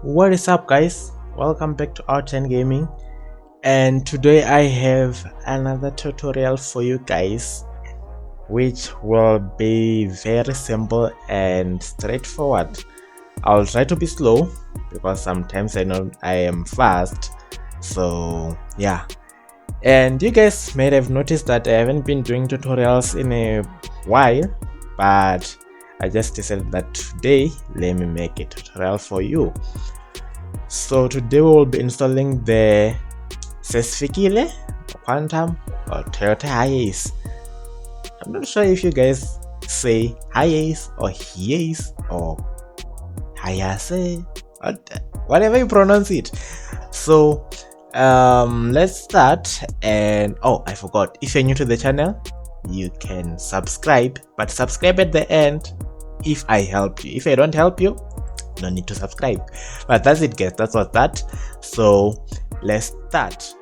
What is up, guys? Welcome back to Out10 Gaming, and today I have another tutorial for you guys, which will be very simple and straightforward. I'll try to be slow because sometimes I know I am fast, so yeah. And you guys might have noticed that I haven't been doing tutorials in a while, but I just decided that today let me make a tutorial for you. So today we will be installing the Ses'fikile, Quantum, or Toyota Hiace. I'm not sure if you guys say Hiace or Hiace or Hiace, whatever you pronounce it. So let's start. And oh, I forgot, if you're new to the channel, you can subscribe, but subscribe at the end if I help you. If I don't help you, no need to subscribe. But that's it, guys. That's what's that. So let's start.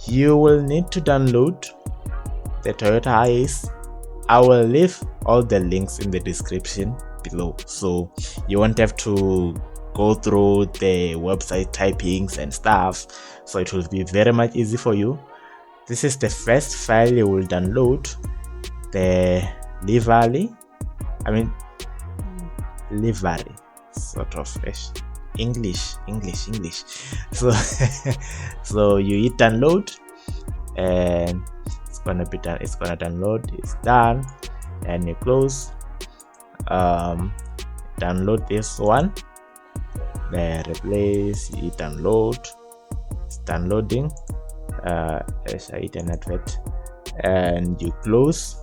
You will need to download the Toyota Hiace. I will leave all the links in the description below, so you won't have to go through the website typings and stuff, so it will be very much easy for you. This is the first file you will download, the livery, sort of English. So so you hit download and it's gonna be done. It's gonna download. It's done, and you close. Download this one, then replace. You download. It's downloading. As I hit an advert, and you close.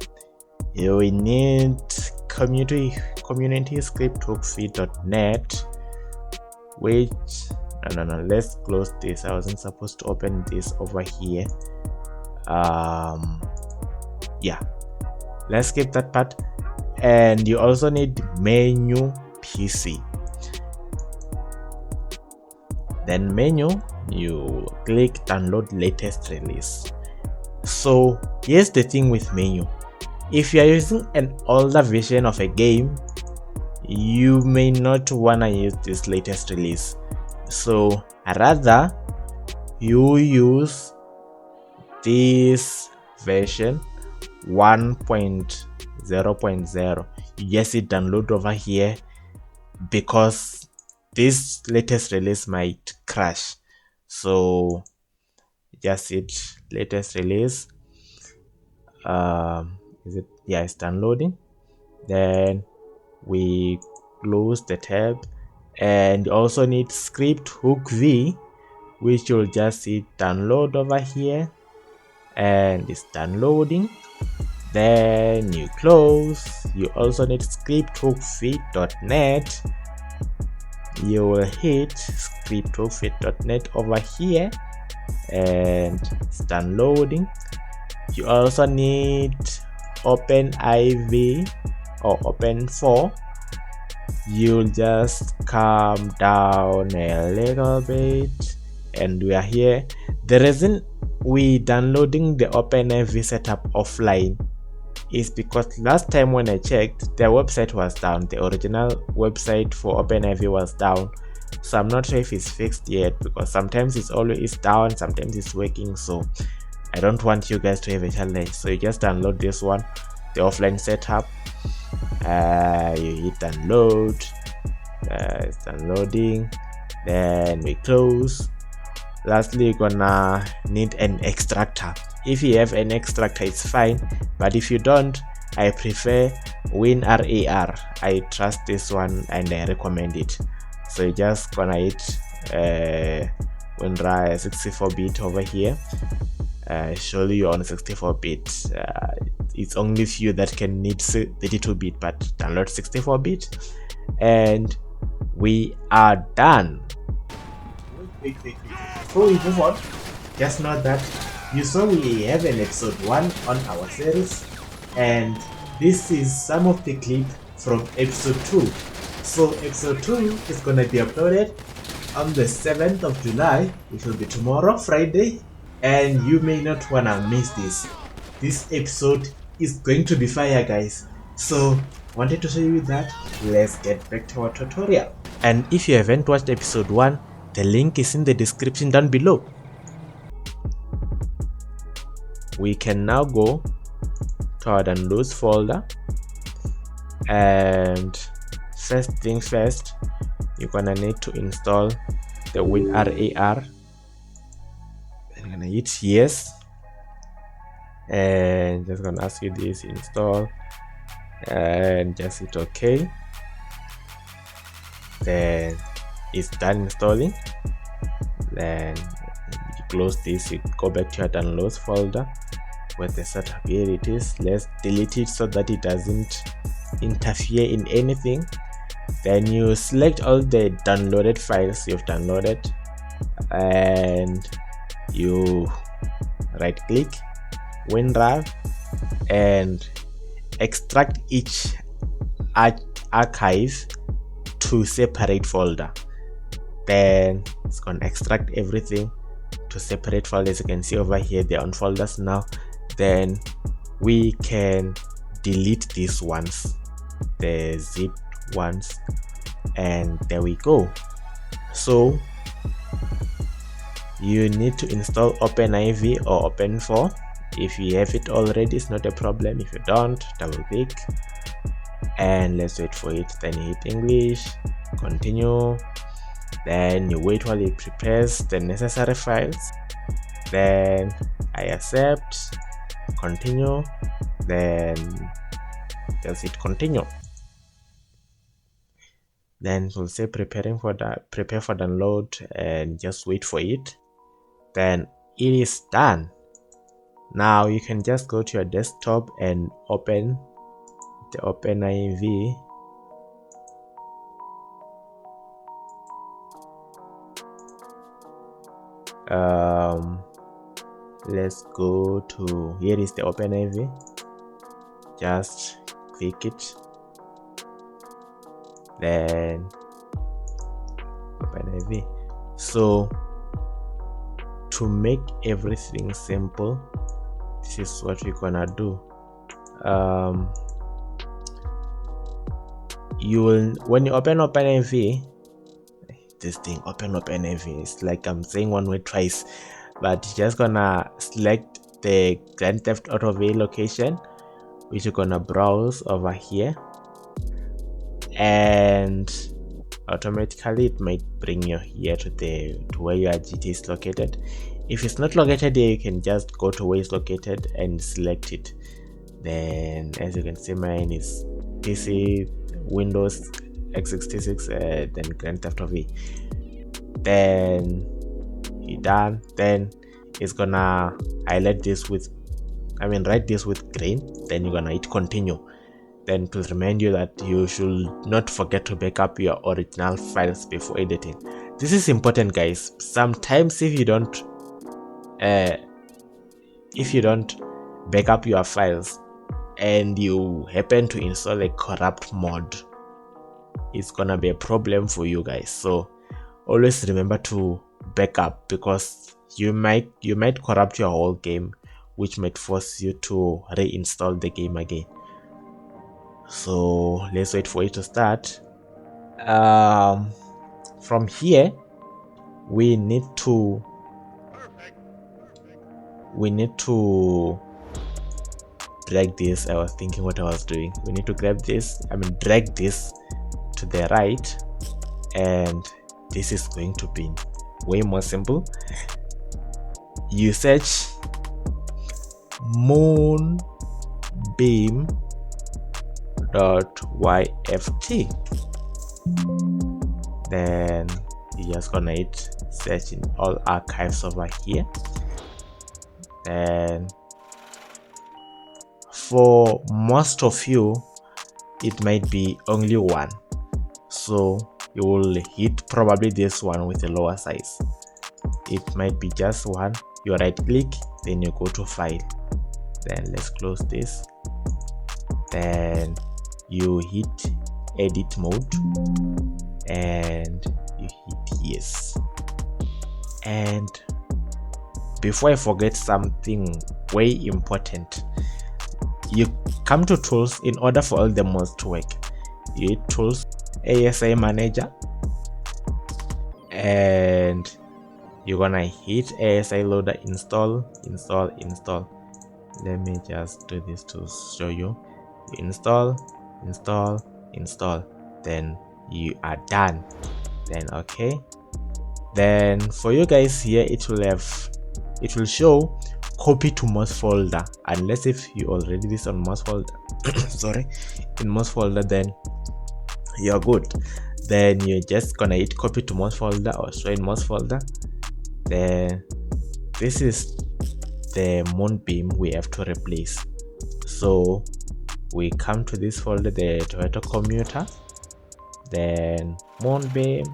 You will need community script hookfeed.net, which no, let's close this. I wasn't supposed to open this over here. Yeah, let's skip that part. And you also need menu PC. Then menu, you click download latest release. So here's the thing with menu: if you are using an older version of a game, you may not wanna use this latest release. So rather you use this version 1.0.0. you just hit download over here, because this latest release might crash. So just hit latest release. It's downloading. Then we close the tab, and you also need script hook v, which you'll just hit download over here, and it's downloading. Then you close. You also need script hookfeed.net. You will hit script hookfeed.net over here, and it's downloading. You also need OpenIV or Open4. You'll just come down a little bit, and we are here. The reason we downloading the OpenIV setup offline is because last time when I checked, their website was down. The original website for OpenIV was down, so I'm not sure if it's fixed yet, because sometimes it's always down, sometimes it's working. So I don't want you guys to have a challenge. So you just download this one, the offline setup. You hit download. It's downloading. Then we close. Lastly, you're gonna need an extractor. If you have an extractor, it's fine, but if you don't, I prefer WinRAR. I trust this one and I recommend it. So you're just gonna hit WinRAR 64-bit over here. Surely you're on 64-bit. It's only few that can need 32-bit, but download 64-bit, and we are done. Wait. Before we move on, just note that you saw we have an episode 1 on our series, and this is some of the clip from episode 2. So episode 2 is gonna be uploaded on the 7th of July, which will be tomorrow, Friday, and you may not wanna miss this. This episode is going to be fire, guys. So wanted to show you that. Let's get back to our tutorial. And if you haven't watched episode 1, the link is in the description down below. We can now go to our downloads folder, and first thing first, you're gonna need to install the WinRAR. I'm gonna hit yes, and just gonna ask you this, install, and just hit OK. Then it's done installing. Then you close this, you go back to your downloads folder with the setup. Here it is. Let's delete it so that it doesn't interfere in anything. Then you select all the downloaded files you've downloaded, and you right click WinRAR and extract each archive to separate folder. Then it's gonna extract everything to separate folders. You can see over here they're on folders now. Then we can delete these ones, the zip ones, and there we go. So you need to install OpenIV or Open4. If you have it already, it's not a problem. If you don't, double click and let's wait for it. Then you hit English, continue, then you wait while it prepares the necessary files. Then I accept, continue, then just hit continue. Then we'll say prepare for download, and just wait for it. Then it is done. Now you can just go to your desktop and open the OpenIV. Let's go to, here is the OpenIV. Just click it, then OpenIV. So to make everything simple, this is what we're gonna do. You will, when you open OpenIV, this thing OpenIV, it's like I'm saying one word twice, but you're just gonna select the Grand Theft Auto V location, which you're gonna browse over here, and automatically it might bring you here to where your GT is located. If it's not located here, you can just go to where it's located and select it. Then as you can see, mine is PC, Windows x86, then Grand Theft Auto V. Then you're done. Then it's gonna highlight this with, write this with green. Then you're gonna hit continue. Then to remind you that you should not forget to back up your original files before editing. This is important, guys. Sometimes if you don't back up your files and you happen to install a corrupt mod, it's gonna be a problem for you guys. So always remember to back up, because you might corrupt your whole game, which might force you to reinstall the game again. So let's wait for it to start. From here we need to drag this. I was thinking what I was doing. We need to grab this, drag this to the right, and this is going to be way more simple. You search moonbeam.yft, then you just gonna hit search in all archives over here. And for most of you it might be only one, so you will hit probably this one with a lower size. It might be just one. You right click, then you go to file, then let's close this, then you hit edit mode and you hit yes. And before I forget something way important, you come to tools. In order for all the mods to work, you hit tools, ASI manager, and you're gonna hit ASI loader, install. Let me just do this to show you. You install, then you are done. Then okay, then for you guys here, it will show copy to mods folder, unless if you already this on mods folder sorry, in mods folder, then you're good. Then you're just gonna hit copy to mods folder or show in mods folder. Then this is the moonbeam we have to replace, so we come to this folder, the Toyota commuter, then moonbeam,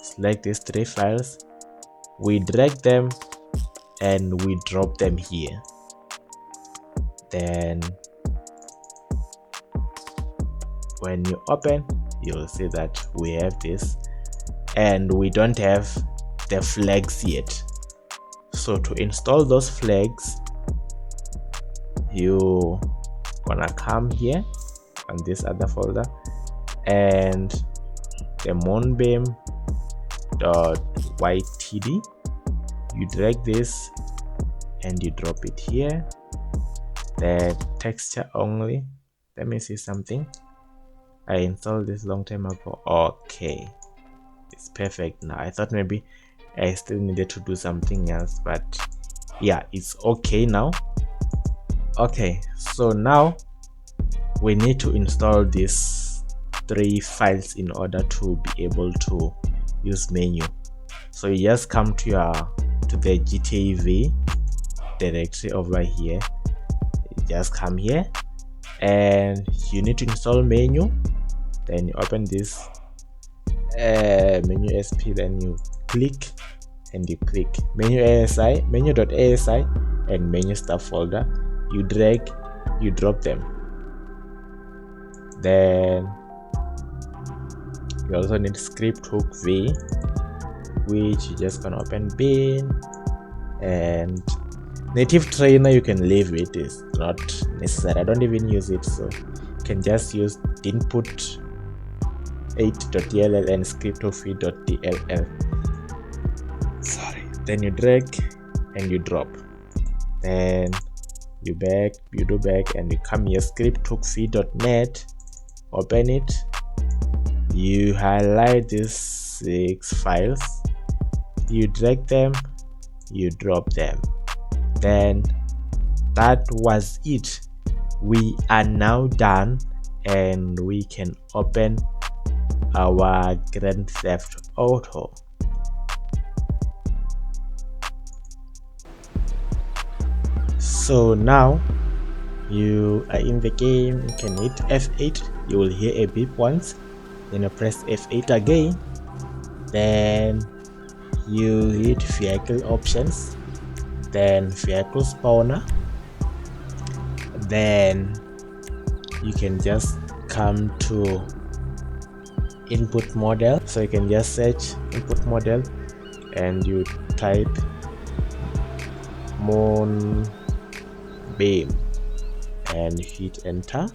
select these 3 files, we drag them and we drop them here. Then when you open, you'll see that we have this, and we don't have the flags yet. So to install those flags, you gonna come here on this other folder, and the moonbeam.ytd, you drag this and you drop it here. The texture only, let me see something. I installed this long time ago. Okay, it's perfect now. I thought maybe I still needed to do something else, but yeah, it's okay now. Okay, so now we need to install these 3 files in order to be able to use menu. So you just come to the GTA V directory over here. You just come here and you need to install menu. Then you open this menu SP, then you click and you click menu ASI, menu.asi, and menu stuff folder. You drag, you drop them. Then you also need script hook V, which you just gonna open bin, and native trainer you can leave it, is not necessary. I don't even use it, so you can just use input 8.dll and script hook v.dll. Sorry. Then you drag and you drop. Then you do back and you come here, script hook v.net, open it, you highlight these 6 files, you drag them, you drop them. Then that was it. We are now done and we can open our Grand Theft Auto. So now you are in the game. You can hit F8, you will hear a beep once, then you press F8 again, then you hit vehicle options, then vehicle spawner, then you can just come to input model. So you can just search input model and you type moonbeam and hit enter.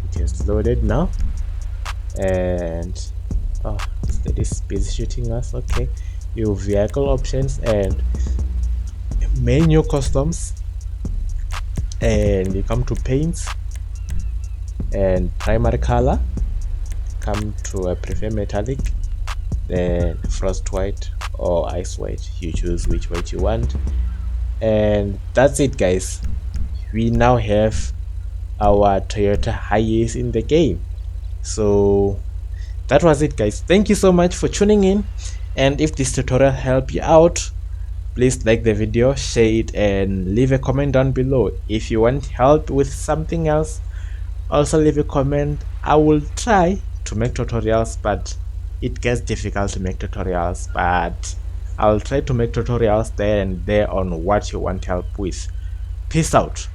It is loaded now, and oh, it is busy shooting us. Okay, your vehicle options and menu customs, and you come to paints and primary color, come to a prefer metallic, then frost white or ice white. You choose which white you want, and that's it, guys. We now have our Toyota Hiace in the game. So that was it, guys. Thank you so much for tuning in, and if this tutorial helped you out, please like the video, share it, and leave a comment down below. If you want help with something else, also leave a comment. I will try to make tutorials, but it gets difficult to make tutorials, but I'll try to make tutorials there and there on what you want help with. Peace out.